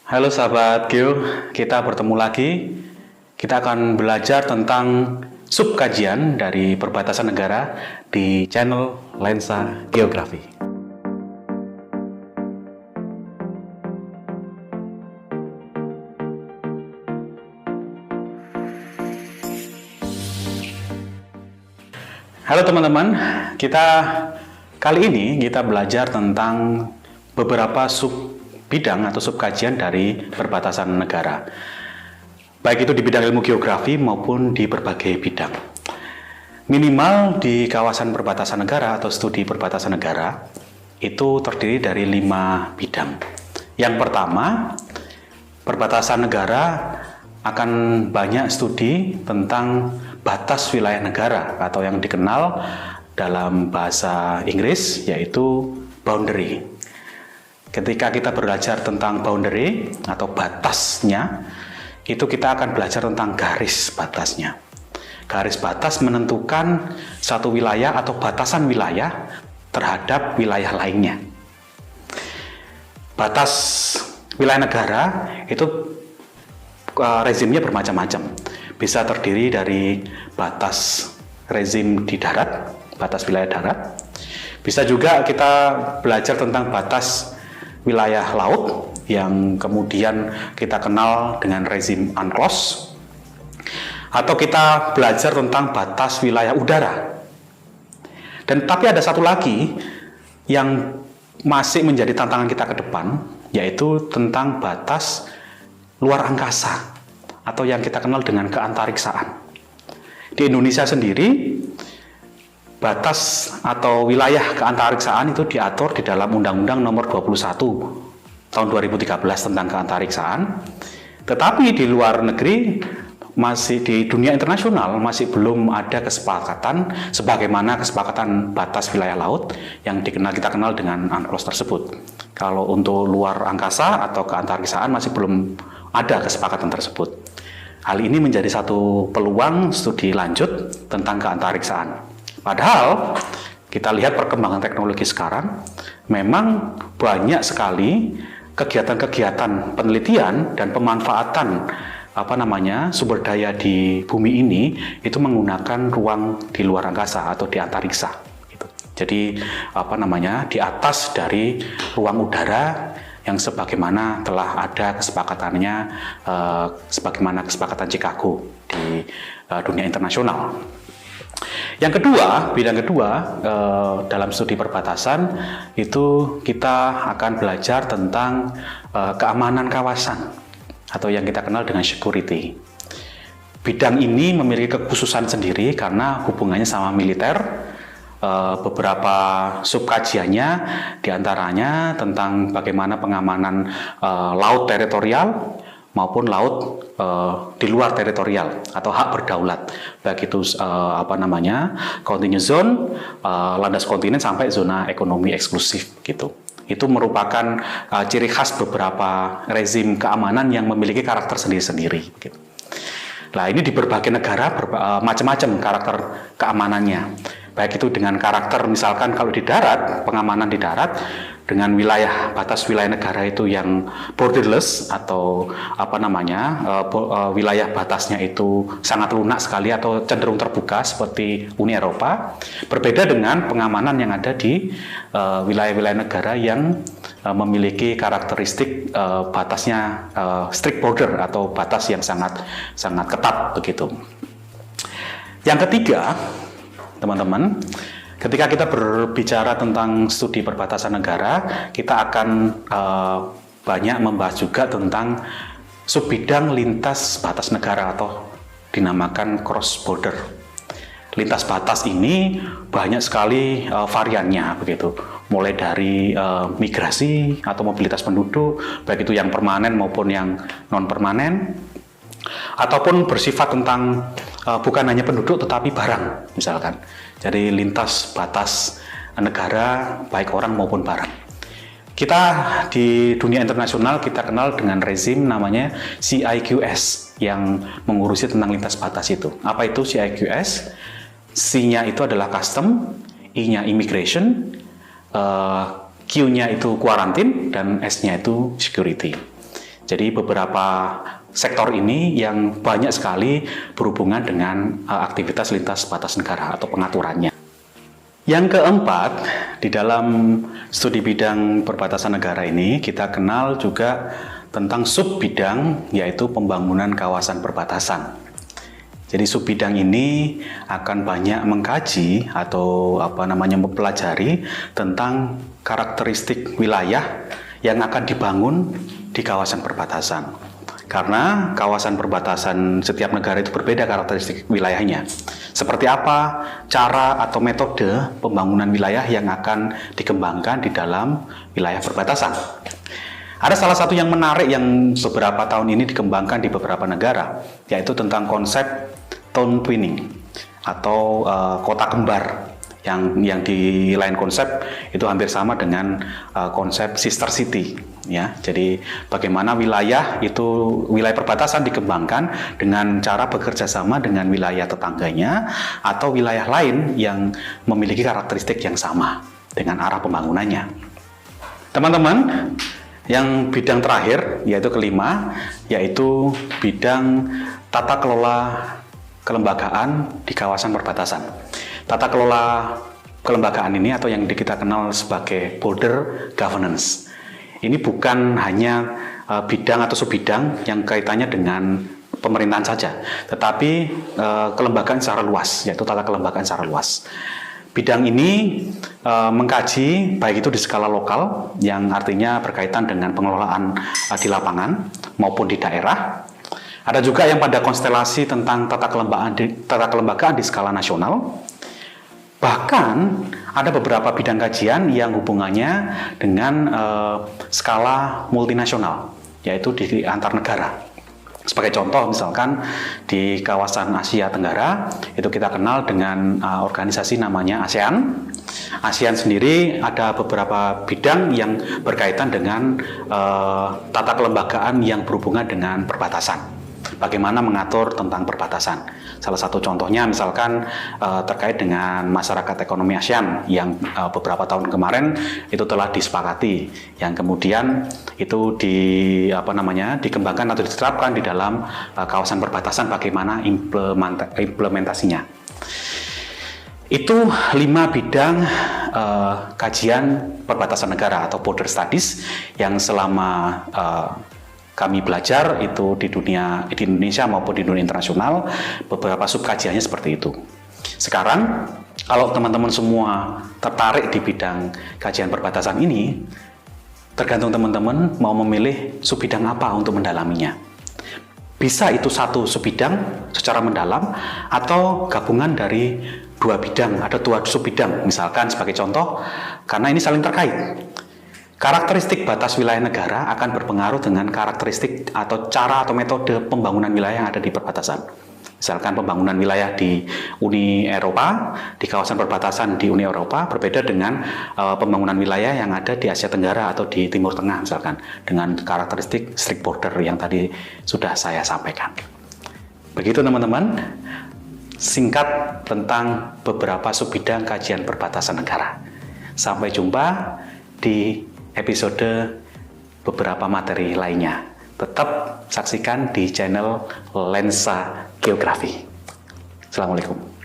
Halo sahabat Geo, kita bertemu lagi. Kita akan belajar tentang subkajian dari perbatasan negara di channel Lensa Geografi. Halo teman-teman, kali ini kita belajar tentang beberapa bidang atau subkajian dari perbatasan negara, baik itu di bidang ilmu geografi maupun di berbagai bidang. Minimal di kawasan perbatasan negara atau studi perbatasan negara itu terdiri dari 5 bidang. Yang pertama, perbatasan negara akan banyak studi tentang batas wilayah negara atau yang dikenal dalam bahasa Inggris yaitu boundary. Ketika kita belajar tentang boundary atau batasnya, itu kita akan belajar tentang garis batasnya. Garis batas menentukan satu wilayah atau batasan wilayah terhadap wilayah lainnya. Batas wilayah negara itu rezimnya bermacam-macam. Bisa terdiri dari batas rezim di darat, batas wilayah darat. Bisa juga kita belajar tentang batas wilayah laut yang kemudian kita kenal dengan rezim UNCLOS, atau kita belajar tentang batas wilayah udara. Dan tapi ada satu lagi yang masih menjadi tantangan kita ke depan, yaitu tentang batas luar angkasa atau yang kita kenal dengan keantariksaan. Di Indonesia sendiri, batas atau wilayah keantariksaan itu diatur di dalam Undang-Undang Nomor 21 tahun 2013 tentang keantariksaan. Tetapi di luar negeri, masih di dunia internasional masih belum ada kesepakatan sebagaimana kesepakatan batas wilayah laut yang kita kenal dengan UNCLOS tersebut. Kalau untuk luar angkasa atau keantariksaan masih belum ada kesepakatan tersebut. Hal ini menjadi satu peluang studi lanjut tentang keantariksaan. Padahal kita lihat perkembangan teknologi sekarang, memang banyak sekali kegiatan-kegiatan penelitian dan pemanfaatan sumber daya di bumi ini itu menggunakan ruang di luar angkasa atau di antariksa. Gitu. Jadi di atas dari ruang udara yang sebagaimana telah ada kesepakatannya, sebagaimana kesepakatan Chicago di dunia internasional. Yang kedua, bidang kedua dalam studi perbatasan itu kita akan belajar tentang keamanan kawasan atau yang kita kenal dengan security. Bidang ini memiliki kekhususan sendiri karena hubungannya sama militer. Beberapa subkajiannya diantaranya tentang bagaimana pengamanan laut teritorial maupun laut di luar teritorial atau hak berdaulat, baik itu continuous zone, landas kontinen sampai zona ekonomi eksklusif gitu. Itu merupakan ciri khas beberapa rezim keamanan yang memiliki karakter sendiri-sendiri gitu. Nah, ini di berbagai negara macam-macam karakter keamanannya. Baik itu dengan karakter misalkan kalau di darat, pengamanan di darat dengan batas wilayah negara itu yang borderless atau wilayah batasnya itu sangat lunak sekali atau cenderung terbuka seperti Uni Eropa. Berbeda dengan pengamanan yang ada di wilayah-wilayah negara yang memiliki karakteristik batasnya strict border atau batas yang sangat ketat begitu. Yang ketiga, teman-teman, ketika kita berbicara tentang studi perbatasan negara, kita akan banyak membahas juga tentang subbidang lintas batas negara atau dinamakan cross border. Lintas batas ini banyak sekali variannya begitu. Mulai dari migrasi atau mobilitas penduduk, baik itu yang permanen maupun yang non permanen, ataupun bersifat tentang bukan hanya penduduk tetapi barang misalkan. Jadi lintas batas negara baik orang maupun barang. Kita di dunia internasional kita kenal dengan rezim namanya CIQS yang mengurusi tentang lintas batas itu. Apa itu CIQS? C-nya itu adalah custom, I-nya immigration, Q-nya itu quarantine, dan S-nya itu security. Jadi beberapa sektor ini yang banyak sekali berhubungan dengan aktivitas lintas batas negara atau pengaturannya. Yang keempat, di dalam studi bidang perbatasan negara ini kita kenal juga tentang sub bidang, yaitu pembangunan kawasan perbatasan. Jadi sub bidang ini akan banyak mengkaji atau mempelajari tentang karakteristik wilayah yang akan dibangun di kawasan perbatasan. Karena kawasan perbatasan setiap negara itu berbeda karakteristik wilayahnya. Seperti apa cara atau metode pembangunan wilayah yang akan dikembangkan di dalam wilayah perbatasan. Ada salah satu yang menarik yang beberapa tahun ini dikembangkan di beberapa negara, yaitu tentang konsep town twinning atau kota kembar. Yang di lain konsep itu hampir sama dengan konsep sister city, ya. Jadi bagaimana wilayah perbatasan dikembangkan dengan cara bekerja sama dengan wilayah tetangganya atau wilayah lain yang memiliki karakteristik yang sama dengan arah pembangunannya. Teman-teman, yang bidang terakhir yaitu kelima, yaitu bidang tata kelola kelembagaan di kawasan perbatasan. Tata kelola kelembagaan ini atau yang kita kenal sebagai border governance. Ini bukan hanya bidang atau subbidang yang kaitannya dengan pemerintahan saja, tetapi kelembagaan secara luas, yaitu tata kelembagaan secara luas. Bidang ini mengkaji baik itu di skala lokal, yang artinya berkaitan dengan pengelolaan di lapangan maupun di daerah. Ada juga yang pada konstelasi tentang tata kelembagaan di skala nasional. Bahkan ada beberapa bidang kajian yang hubungannya dengan skala multinasional, yaitu di antar negara. Sebagai contoh, misalkan di kawasan Asia Tenggara, itu kita kenal dengan organisasi namanya ASEAN. ASEAN sendiri ada beberapa bidang yang berkaitan dengan tata kelembagaan yang berhubungan dengan perbatasan. Bagaimana mengatur tentang perbatasan. Salah satu contohnya misalkan terkait dengan masyarakat ekonomi ASEAN yang beberapa tahun kemarin itu telah disepakati, yang kemudian itu dikembangkan atau diterapkan di dalam kawasan perbatasan, bagaimana implementasinya. Itu 5 bidang kajian perbatasan negara atau border studies yang selama kami belajar itu di Indonesia maupun di dunia internasional, beberapa subkajiannya seperti itu. Sekarang, kalau teman-teman semua tertarik di bidang kajian perbatasan ini, tergantung teman-teman mau memilih subbidang apa untuk mendalaminya. Bisa itu satu subbidang secara mendalam atau gabungan dari 2 bidang, ada 2 subbidang, misalkan sebagai contoh, karena ini saling terkait. Karakteristik batas wilayah negara akan berpengaruh dengan karakteristik atau cara atau metode pembangunan wilayah yang ada di perbatasan. Misalkan pembangunan wilayah di Uni Eropa, di kawasan perbatasan di Uni Eropa berbeda dengan pembangunan wilayah yang ada di Asia Tenggara atau di Timur Tengah misalkan, dengan karakteristik strict border yang tadi sudah saya sampaikan. Begitu teman-teman, singkat tentang beberapa subbidang kajian perbatasan negara. Sampai jumpa di episode beberapa materi lainnya. Tetap saksikan di channel Lensa Geografi. Assalamualaikum.